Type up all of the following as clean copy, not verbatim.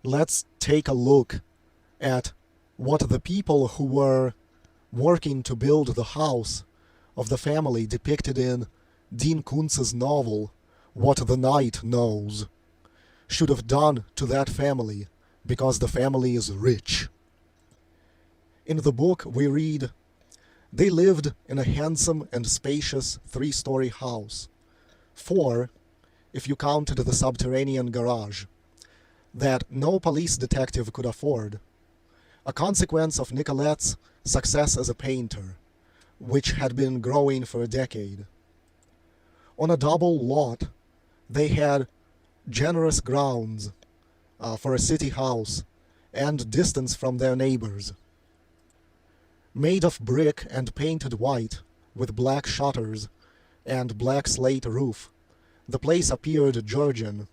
let's take a look at what the people who were working to build the house of the family depicted in Dean Koontz's novel, What the Night Knows, should have done to that family because the family is rich. In the book we read, they lived in a handsome and spacious 3-story house, 4 if you counted the subterranean garage, that no police detective could afford, a consequence of Nicolette's success as a painter, which had been growing for a decade. On a double lot, they had generous grounds for a city house and distance from their neighbors. Made of brick and painted white, with black shutters and black slate roof, the place appeared Georgian,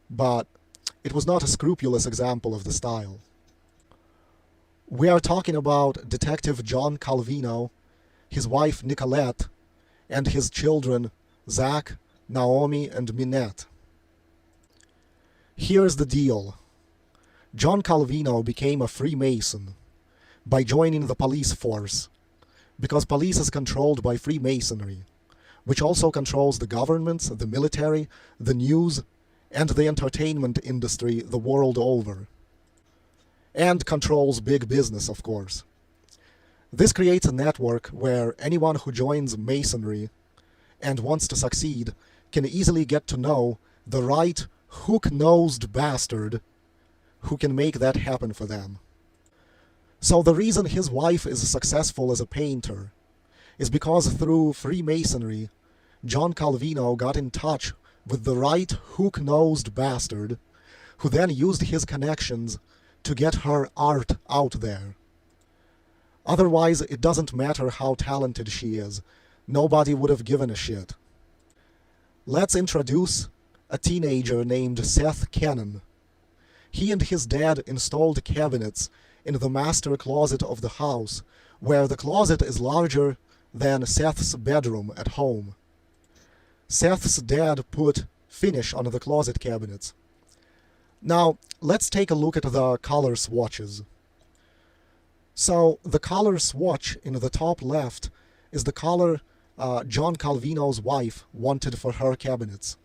but it was not a scrupulous example of the style. We are talking about Detective John Calvino, his wife Nicolette, and his children Zach, Naomi, and Minette. Here's the deal. John Calvino became a Freemason by joining the police force, because police is controlled by Freemasonry, which also controls the governments, the military, the news, and the entertainment industry the world over. And controls big business, of course. This creates a network where anyone who joins Masonry and wants to succeed can easily get to know the right hook-nosed bastard who can make that happen for them. So the reason his wife is successful as a painter is because through Freemasonry, John Calvino got in touch with the right hook-nosed bastard who then used his connections to get her art out there. Otherwise, it doesn't matter how talented she is. Nobody would have given a shit. Let's introduce a teenager named Seth Cannon. He and his dad installed cabinets in the master closet of the house, where the closet is larger than Seth's bedroom at home. Seth's dad put finish on the closet cabinets. Now, let's take a look at the color swatches. So, the color swatch in the top left is the color John Calvino's wife wanted for her cabinets,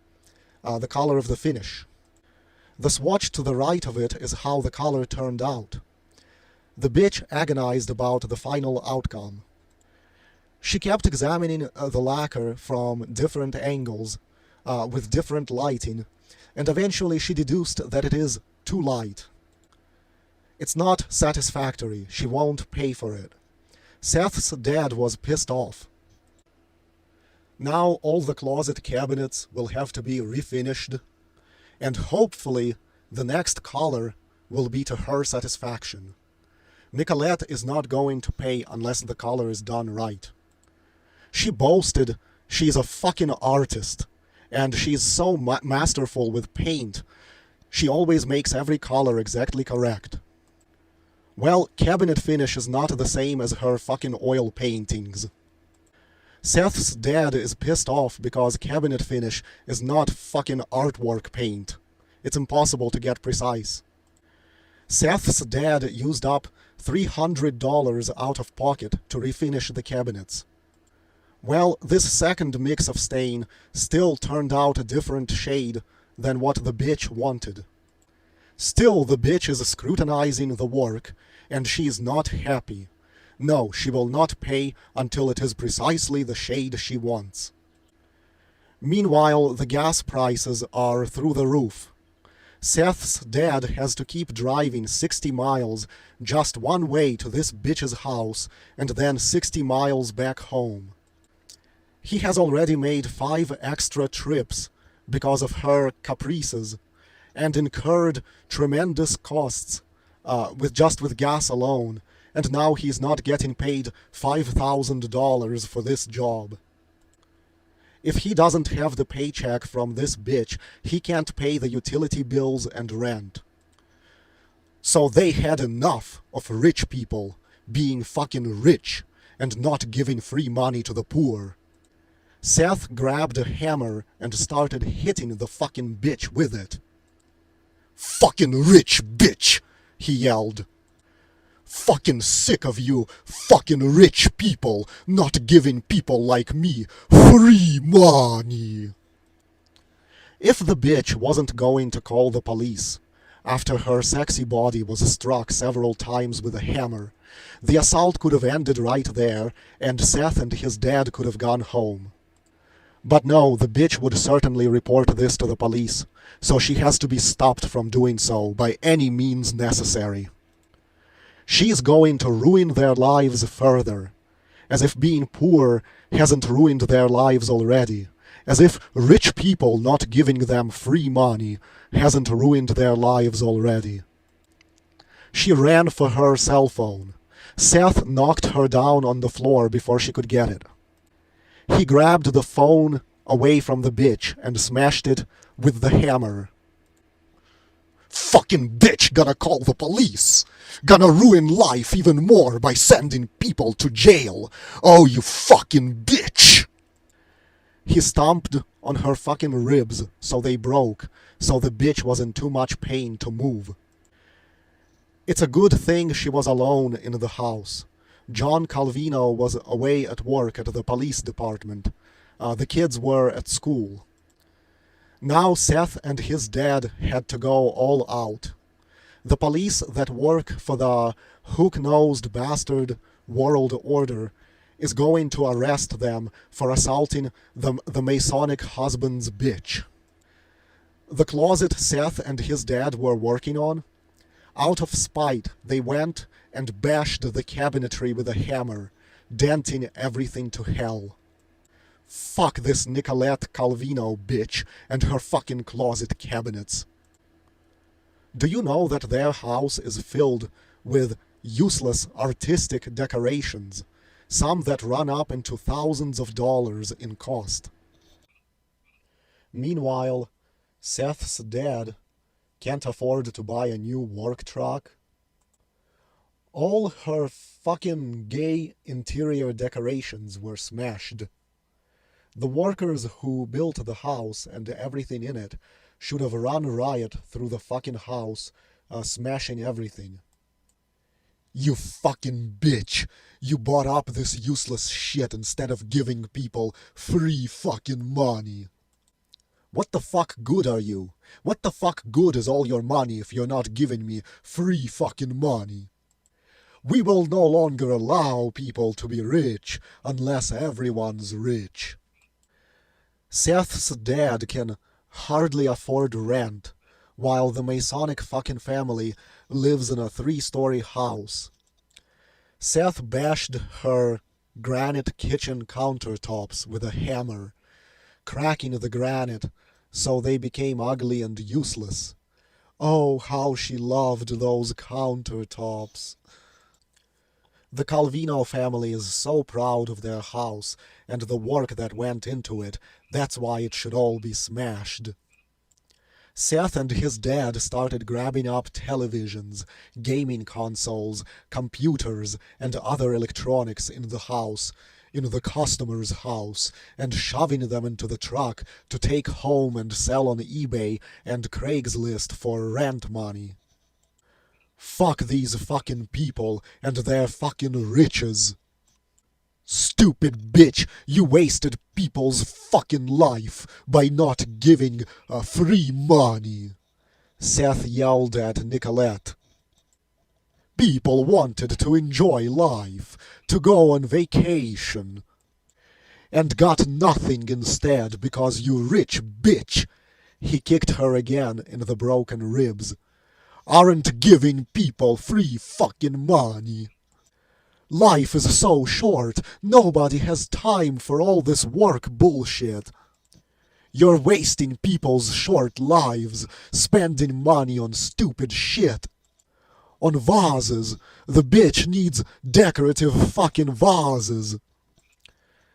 the color of the finish. The swatch to the right of it is how the color turned out. The bitch agonized about the final outcome. She kept examining the lacquer from different angles, with different lighting, and eventually she deduced that it is too light. It's not satisfactory. She won't pay for it. Seth's dad was pissed off. Now all the closet cabinets will have to be refinished, and hopefully the next color will be to her satisfaction. Nicolette is not going to pay unless the color is done right. She boasted she's a fucking artist, and she's so masterful with paint. She always makes every color exactly correct. Well, cabinet finish is not the same as her fucking oil paintings. Seth's dad is pissed off because cabinet finish is not fucking artwork paint. It's impossible to get precise. Seth's dad used up $300 out of pocket to refinish the cabinets. Well, this second mix of stain still turned out a different shade than what the bitch wanted. Still, the bitch is scrutinizing the work, and she is not happy. No, she will not pay until it is precisely the shade she wants. Meanwhile, the gas prices are through the roof. Seth's dad has to keep driving 60 miles just one way to this bitch's house and then 60 miles back home. He has already made 5 extra trips because of her caprices and incurred tremendous costs with gas alone, and now he's not getting paid $5,000 for this job. If he doesn't have the paycheck from this bitch, he can't pay the utility bills and rent. So they had enough of rich people being fucking rich and not giving free money to the poor. Seth grabbed a hammer and started hitting the fucking bitch with it. fucking rich bitch, he yelled. Fucking sick of you fucking rich people not giving people like me free money. If the bitch wasn't going to call the police after her sexy body was struck several times with a hammer, the assault could have ended right there, and Seth and his dad could have gone home. But no, the bitch would certainly report this to the police, so she has to be stopped from doing so by any means necessary. She's going to ruin their lives further, as if being poor hasn't ruined their lives already, as if rich people not giving them free money hasn't ruined their lives already. She ran for her cell phone. Seth knocked her down on the floor before she could get it. He grabbed the phone away from the bitch and smashed it with the hammer. Fucking bitch gonna call the police! Gonna ruin life even more by sending people to jail! Oh, you fucking bitch! He stomped on her fucking ribs so they broke, so the bitch was in too much pain to move. It's a good thing she was alone in the house. John Calvino was away at work at the police department. The kids were at school. Now Seth and his dad had to go all out. The police that work for the hook-nosed bastard world order is going to arrest them for assaulting the Masonic husband's bitch. The closet Seth and his dad were working on, out of spite, they went and bashed the cabinetry with a hammer, denting everything to hell. Fuck this Nicolette Calvino bitch and her fucking closet cabinets. Do you know that their house is filled with useless artistic decorations, some that run up into thousands of dollars in cost? Meanwhile, Seth's dad can't afford to buy a new work truck. All her fucking gay interior decorations were smashed. The workers who built the house and everything in it should have run riot through the fucking house, smashing everything. You fucking bitch! You bought up this useless shit instead of giving people free fucking money. What the fuck good are you? What the fuck good is all your money if you're not giving me free fucking money? We will no longer allow people to be rich unless everyone's rich. Seth's dad can hardly afford rent, while the Masonic fucking family lives in a 3-story house. Seth bashed her granite kitchen countertops with a hammer, cracking the granite so they became ugly and useless. Oh, how she loved those countertops. The Calvino family is so proud of their house and the work that went into it, that's why it should all be smashed. Seth and his dad started grabbing up televisions, gaming consoles, computers, and other electronics in the house, in the customer's house, and shoving them into the truck to take home and sell on eBay and Craigslist for rent money. Fuck these fucking people and their fucking riches. Stupid bitch, you wasted people's fucking life by not giving free money, Seth yelled at Nicolette. People wanted to enjoy life, to go on vacation, and got nothing instead because you rich bitch, he kicked her again in the broken ribs, aren't giving people free fucking money. Life is so short, nobody has time for all this work bullshit. You're wasting people's short lives, spending money on stupid shit. On vases. The bitch needs decorative fucking vases.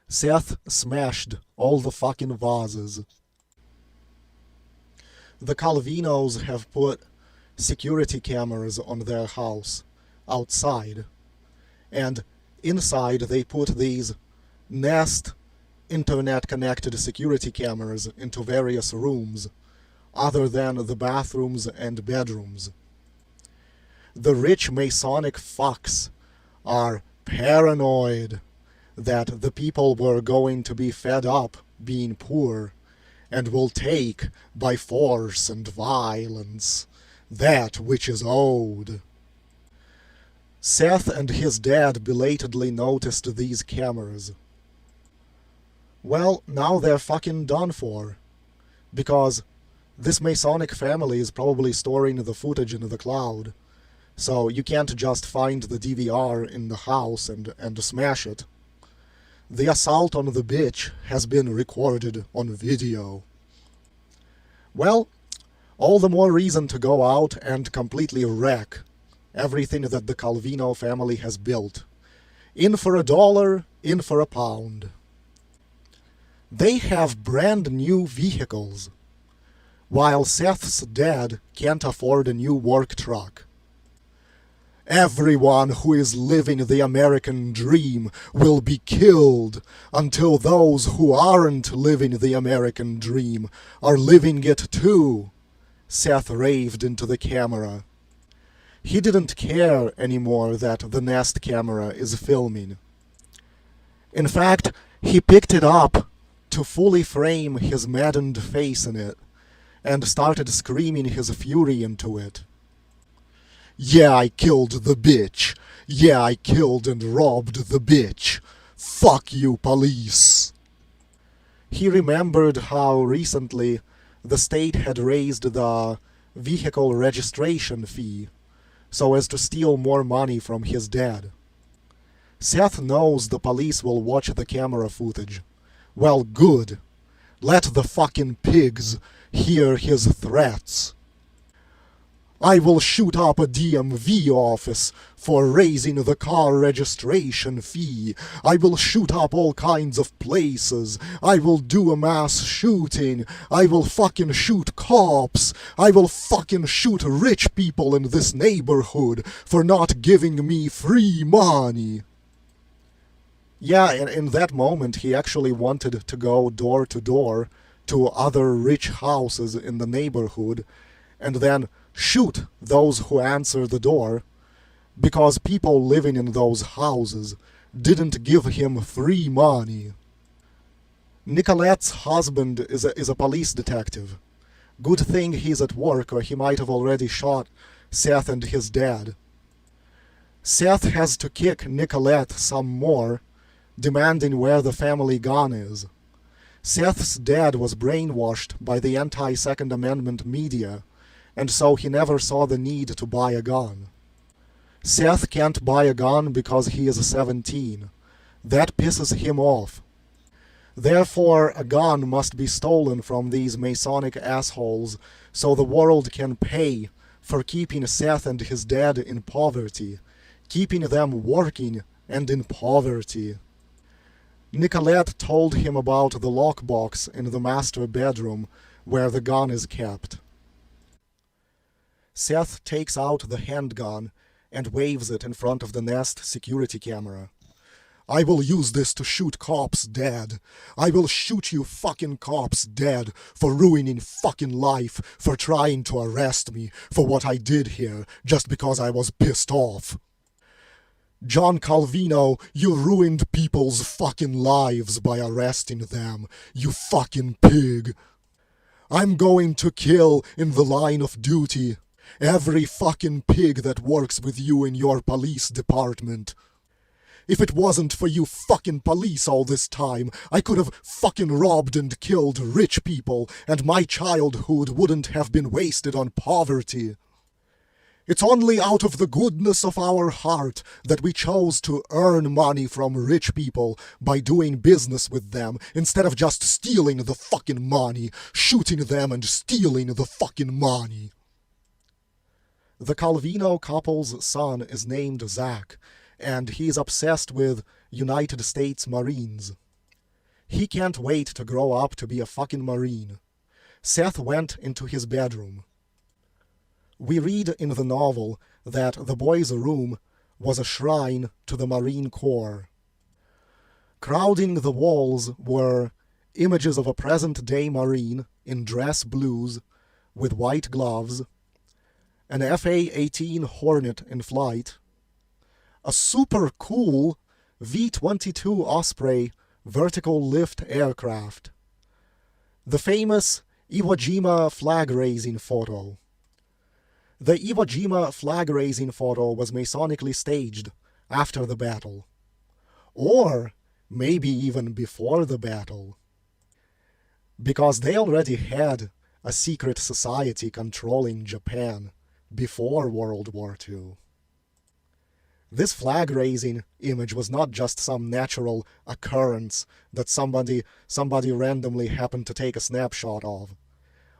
Seth smashed all the fucking vases. The Calvinos have put security cameras on their house, outside. And inside they put these Nest internet-connected security cameras into various rooms, other than the bathrooms and bedrooms. The rich Masonic fucks are paranoid that the people were going to be fed up being poor and will take by force and violence that which is owed. Seth and his dad belatedly noticed these cameras. Well, now they're fucking done for, because this Masonic family is probably storing the footage in the cloud, so you can't just find the DVR in the house and smash it. The assault on the bitch has been recorded on video. Well, all the more reason to go out and completely wreck everything that the Calvino family has built. In for $1, in for a pound. They have brand new vehicles, while Seth's dad can't afford a new work truck. Everyone who is living the American dream will be killed until those who aren't living the American dream are living it too, Seth raved into the camera. He didn't care anymore that the Nest camera is filming. In fact, he picked it up to fully frame his maddened face in it, and started screaming his fury into it. Yeah, I killed the bitch. Yeah, I killed and robbed the bitch. Fuck you, police. He remembered how recently the state had raised the vehicle registration fee so as to steal more money from his dad. Seth knows the police will watch the camera footage. Well, good. Let the fucking pigs hear his threats. I will shoot up a DMV office for raising the car registration fee. I will shoot up all kinds of places. I will do a mass shooting. I will fucking shoot cops. I will fucking shoot rich people in this neighborhood for not giving me free money. Yeah, in that moment he actually wanted to go door to door to other rich houses in the neighborhood and then shoot those who answer the door, because people living in those houses didn't give him free money. Nicolette's husband is a police detective. Good thing he's at work, or he might have already shot Seth and his dad. Seth has to kick Nicolette some more, demanding where the family gun is. Seth's dad was brainwashed by the anti-Second Amendment media, and so he never saw the need to buy a gun. Seth can't buy a gun because he is 17. That pisses him off. Therefore, a gun must be stolen from these Masonic assholes so the world can pay for keeping Seth and his dad in poverty, keeping them working and in poverty. Nicolette told him about the lockbox in the master bedroom where the gun is kept. Seth takes out the handgun and waves it in front of the Nest security camera. I will use this to shoot cops dead. I will shoot you fucking cops dead for ruining fucking life, for trying to arrest me for what I did here just because I was pissed off. John Calvino, you ruined people's fucking lives by arresting them, you fucking pig. I'm going to kill in the line of duty every fucking pig that works with you in your police department. If it wasn't for you fucking police all this time, I could have fucking robbed and killed rich people, and my childhood wouldn't have been wasted on poverty. It's only out of the goodness of our heart that we chose to earn money from rich people by doing business with them instead of just stealing the fucking money, shooting them and stealing the fucking money. The Calvino couple's son is named Zach, and he's obsessed with United States Marines. He can't wait to grow up to be a fucking Marine. Seth went into his bedroom. We read in the novel that the boy's room was a shrine to the Marine Corps. Crowding the walls were images of a present-day Marine in dress blues, with white gloves, an FA-18 Hornet in flight, a super cool V-22 Osprey vertical lift aircraft, the famous Iwo Jima flag-raising photo. The Iwo Jima flag-raising photo was Masonically staged after the battle, or maybe even before the battle, because they already had a secret society controlling Japan before World War II. This flag-raising image was not just some natural occurrence that somebody randomly happened to take a snapshot of.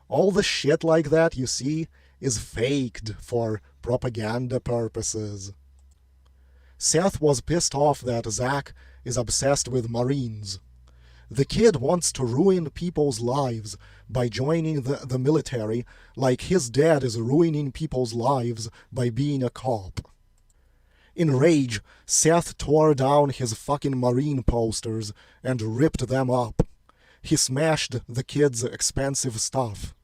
All the shit like that you see is faked for propaganda purposes. Seth was pissed off that Zack is obsessed with Marines. The kid wants to ruin people's lives by joining the military like his dad is ruining people's lives by being a cop. In rage, Seth tore down his fucking Marine posters and ripped them up. He smashed the kid's expensive stuff.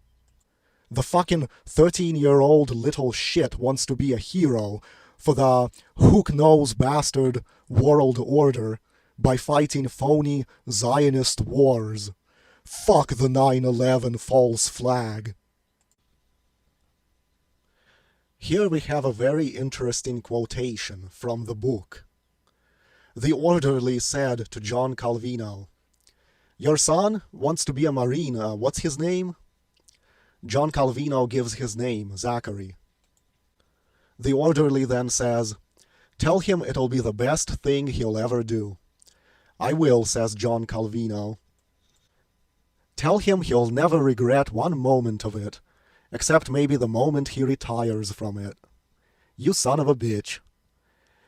The fucking 13-year-old little shit wants to be a hero for the hook-nosed bastard world order by fighting phony Zionist wars. Fuck the 9/11 false flag. Here we have a very interesting quotation from the book. The orderly said to John Calvino, "Your son wants to be a Marine. What's his name?" John Calvino gives his name, Zachary. The orderly then says, "Tell him it'll be the best thing he'll ever do." "I will," says John Calvino. "Tell him he'll never regret one moment of it, except maybe the moment he retires from it. You son of a bitch.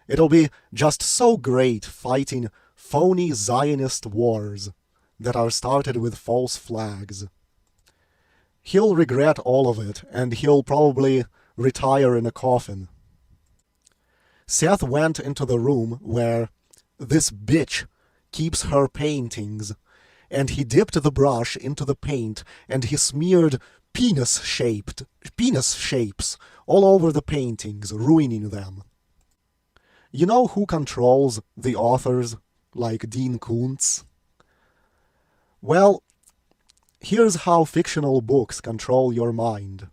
It'll be just so great fighting phony Zionist wars that are started with false flags. He'll regret all of it, and he'll probably retire in a coffin." Seth went into the room where this bitch keeps her paintings, and he dipped the brush into the paint, and he smeared penis shapes all over the paintings, ruining them. You know who controls the authors, like Dean Koontz? Well, here's how fictional books control your mind.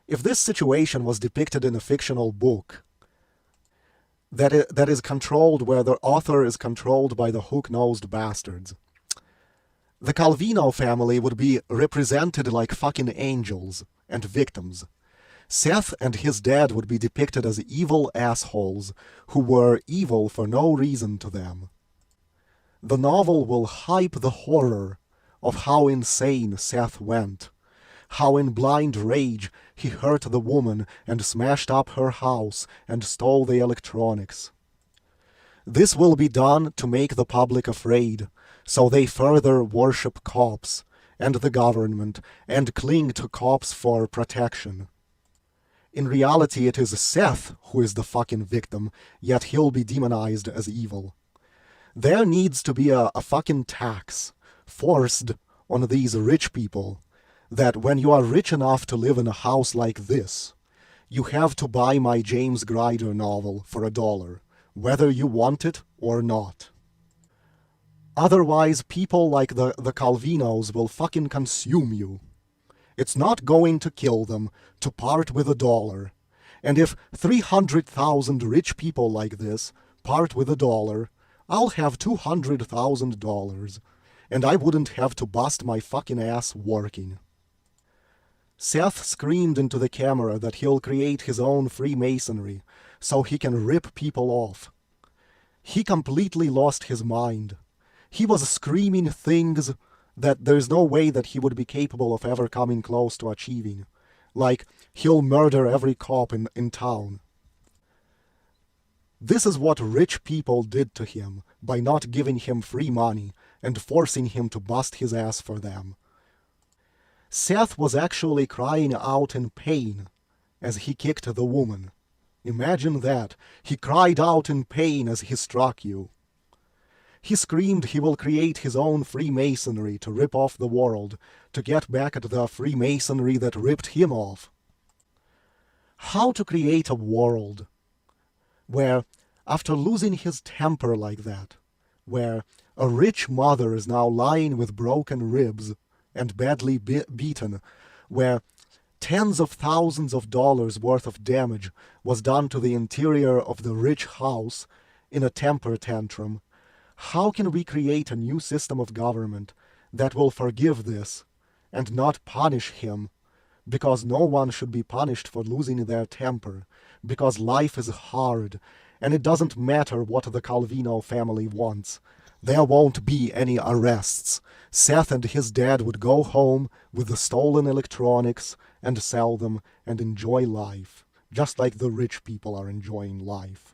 If this situation was depicted in a fictional book, that is controlled where the author is controlled by the hook-nosed bastards, the Calvino family would be represented like fucking angels and victims. Seth and his dad would be depicted as evil assholes who were evil for no reason to them. The novel will hype the horror of how insane Seth went, how in blind rage he hurt the woman and smashed up her house and stole the electronics. This will be done to make the public afraid, so they further worship cops and the government and cling to cops for protection. In reality, it is Seth who is the fucking victim, yet he'll be demonized as evil. There needs to be a fucking tax forced on these rich people, that when you are rich enough to live in a house like this, you have to buy my James Grider novel for $1, whether you want it or not. Otherwise, people like the Calvinos will fucking consume you. It's not going to kill them to part with $1. And if 300,000 rich people like this part with $1, I'll have $200,000, and I wouldn't have to bust my fucking ass working. Seth screamed into the camera that he'll create his own Freemasonry so he can rip people off. He completely lost his mind. He was screaming things that there's no way that he would be capable of ever coming close to achieving. Like, he'll murder every cop in town. This is what rich people did to him by not giving him free money and forcing him to bust his ass for them. Seth was actually crying out in pain as he kicked the woman. Imagine that. He cried out in pain as he struck you. He screamed he will create his own Freemasonry to rip off the world, to get back at the Freemasonry that ripped him off. How to create a world where, after losing his temper like that, where a rich mother is now lying with broken ribs and badly beaten, where tens of thousands of dollars worth of damage was done to the interior of the rich house in a temper tantrum, how can we create a new system of government that will forgive this and not punish him? Because no one should be punished for losing their temper, because life is hard, and it doesn't matter what the Calvino family wants. There won't be any arrests. Seth and his dad would go home with the stolen electronics and sell them and enjoy life, just like the rich people are enjoying life.